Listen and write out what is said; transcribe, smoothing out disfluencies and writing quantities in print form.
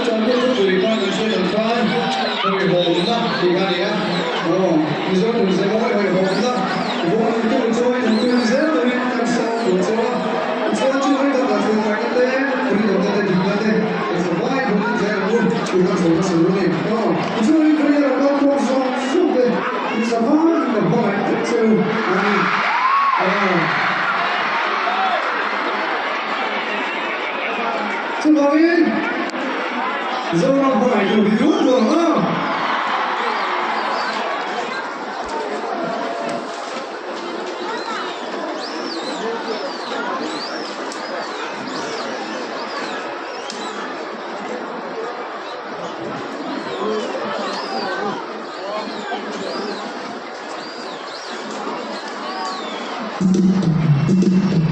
trong kết thúc của ủy ban sẽ đàm phán hồi hồn đó thì cái này á thì do mình sẽ có hồi hồn đó vô cái một số những cái rất là làm sao của số chưa thấy được là sự phải cái đấy 우리 남자들 누구한테 그래서 why 보는 제가 우리가 저가 서로네 저희 그래야 너 고소 수업에 그래서 하는 거 뭐가 있죠 Xin lỗi do không phải được virus được không? Thank you.